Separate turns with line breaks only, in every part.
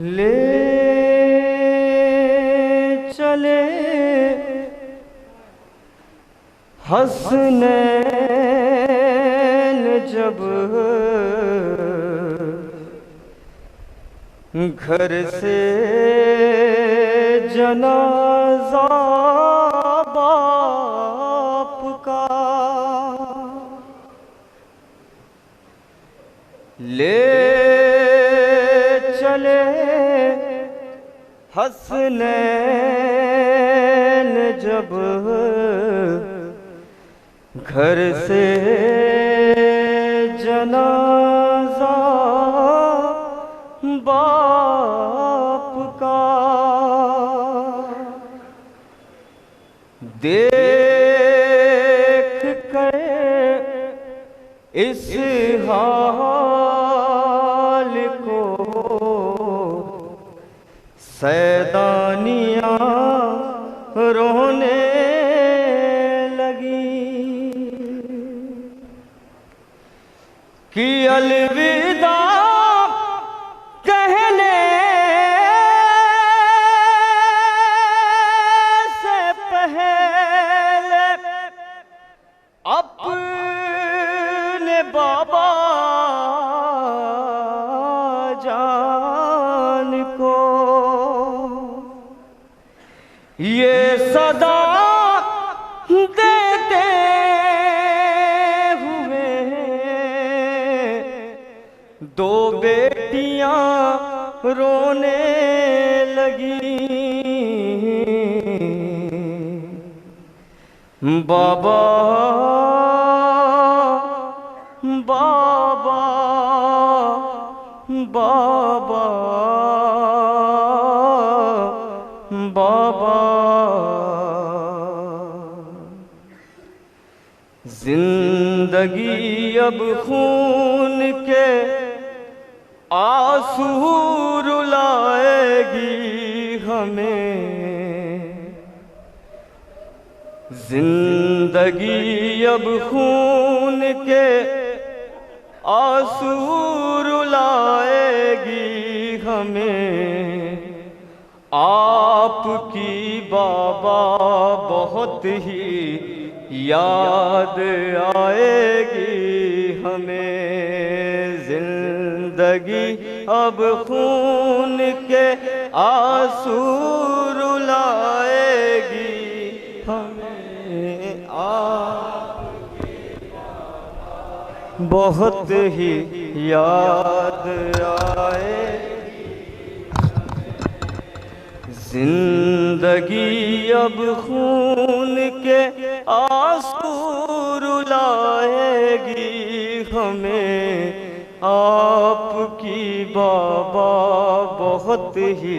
ले चले हसनैन जब घर से जनाजा बाप का। ले चले हसनैन जब घर से जनाजा बाप का। देख कर इस हाल को सैदानियाँ रोने लगी कि अलविदा कहने से पहले अपने बाबा जान को ये सदा देते हुए दो बेटियां रोने लगी। बाबा बाबा बाबा बाबा जिंदगी अब खून के आंसू रुलाएगी हमें। जिंदगी अब खून के आंसू रुलाएगी हमें। आपकी बाबा बहुत ही याद आएगी हमें। जिंदगी अब खून के आंसू रुलाएगी हमें। आपकी बाबा बहुत ही याद आएगी। जिंदगी अब खून के आंसू रुलाएगी हमें। आपकी बाबा बहुत ही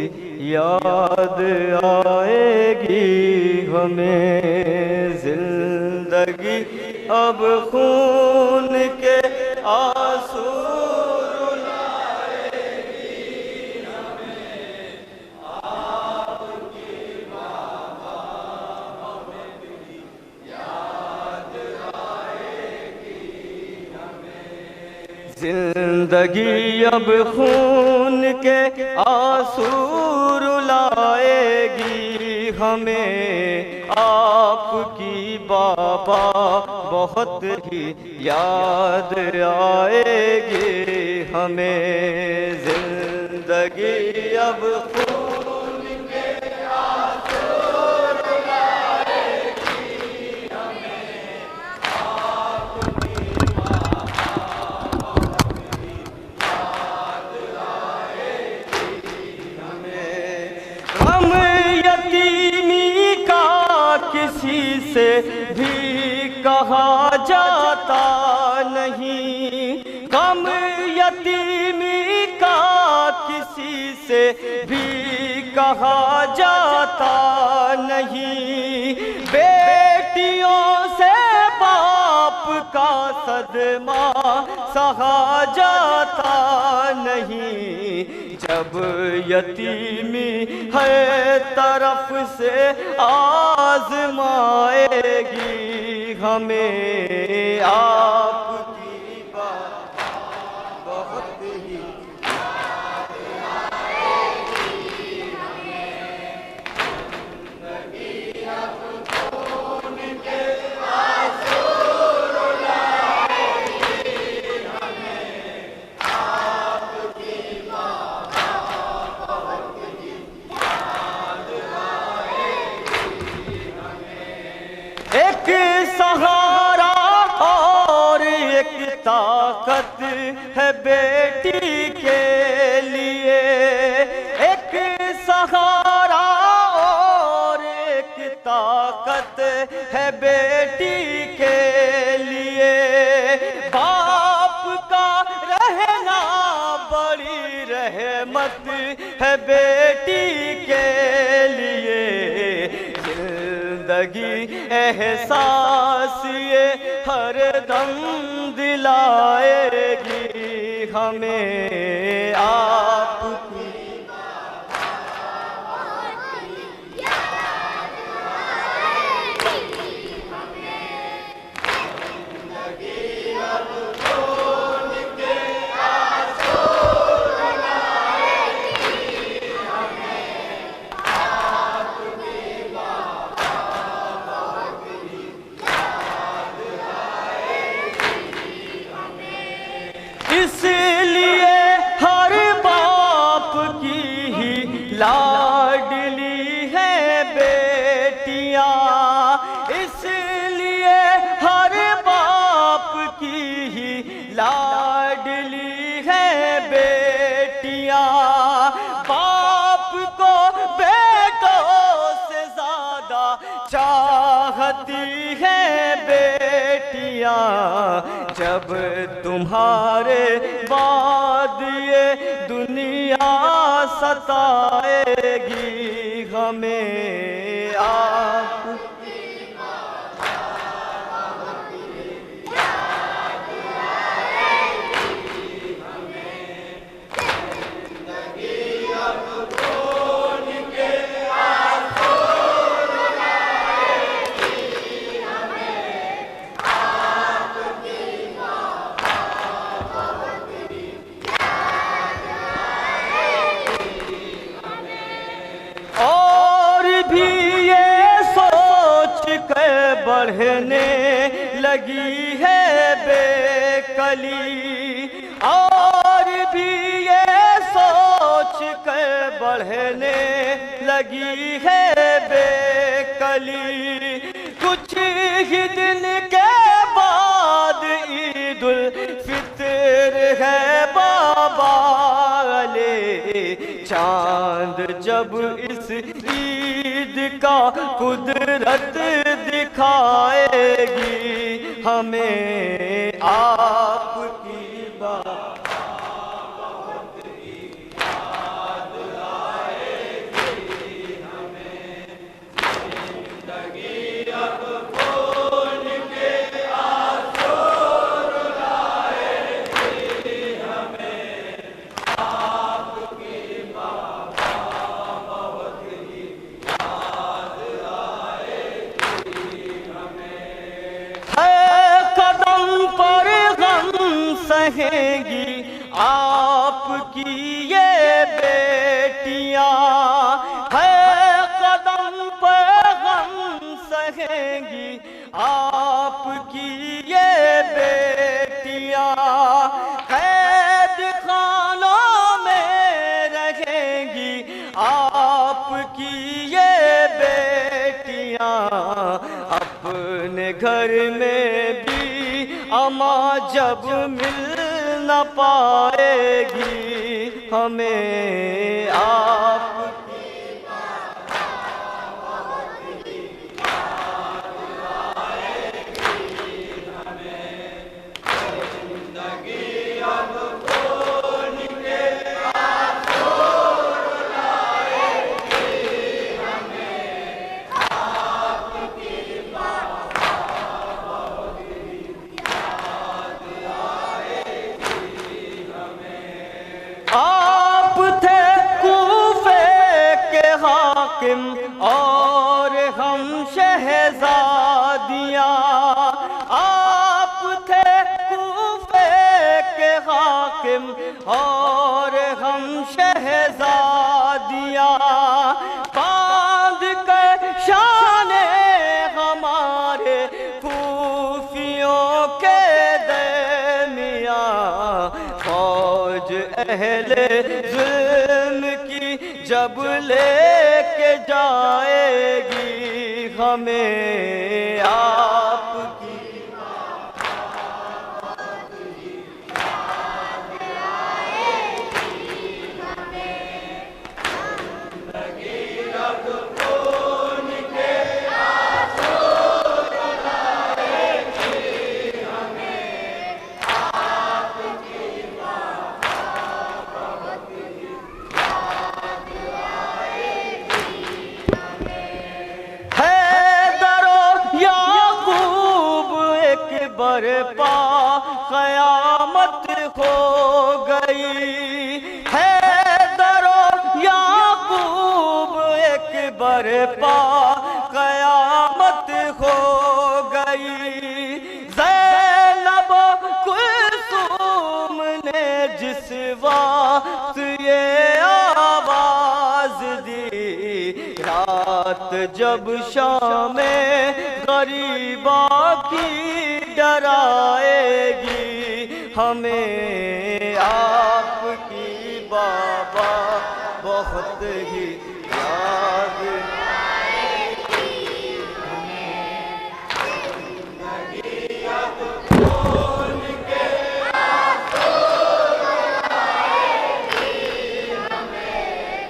याद आएगी हमें। जिंदगी अब खून के आंसू जिंदगी अब खून के आंसू रुलाएगी हमें। आपकी बाबा बहुत ही याद आएगी हमें। जिंदगी अब खून के आंसू रुलाएगी हमें। आपकी किसी से भी कहा जाता नहीं। गम यतीमी का किसी से भी कहा जाता नहीं। बेटियों से बाप का सदमा सहा जाता नहीं। जब यतीमी है तरफ से आजमाएगी हमें। आपकी बात बहुत ही याद आएगी। सहारा और एक ताकत है बेटी के लिए, एक सहारा और एक ताकत है बेटी के लिए। बाप का रहना बड़ी रहमत है बेटी के लिए। जिंदगी एहसास ये हर दम दिलाएगी हमें आपकी। इसलिए हर बाप की ही लाडली है बेटियां, इसलिए हर बाप की ही लाडली है बेटियां। बाप को बेटों से ज्यादा चाहती है बेटियां। जब तुम्हारे बाद ये दुनिया सताएगी हमें आप। बढ़ने लगी है बेकली, और भी ये सोच कर बढ़ने लगी है बेकली। कुछ ही दिन के बाद ईद उल फितर है बाबा ले। चांद जब इस ईद का कुदरत दिखाएगी हमें आपकी बात। सहेंगी आपकी ये बेटियां, है कदम पर गम सहेंगी आपकी ये बेटियां। कैद खानों में रहेंगी आपकी ये बेटियां। अपने घर में भी अम्मा जब मिल न पाएगी हमें आपकी। जिंदगी अब कौन के आंसू रुलाएगी हमें आपकी बात याद आएगी हमें। आप थे कूफे के हाकिम और हम शहजादियाँ। आप थे कूफे के हाकिम और हम शहजादियाँ। बांध कर शाने हमारे कूफियों के दरमियाँ। फौज अहले जुल्म की जब लेके के जाएगी हमें आपकी। बरपा क़यामत हो गई है, दरो याकूब एक बरपा क़यामत हो गई। ज़ैनब कुलसूम ने जिस वक्त ये आवाज़ दी, रात जब शामे ग़रीबा की डराएगी हमें आपकी बाबा बहुत ही याद आएगी। जिंदगी अब खून के आंसू रुलाएगी हमें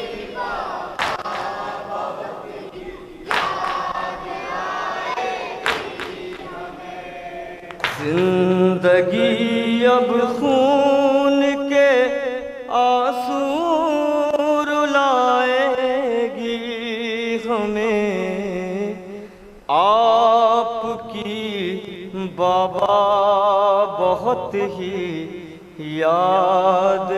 आपकी बाबा बहुत ही याद आएगी। जिंदगी अब खून के आंसू रुलाएगी हमें आपकी बाबा बहुत ही याद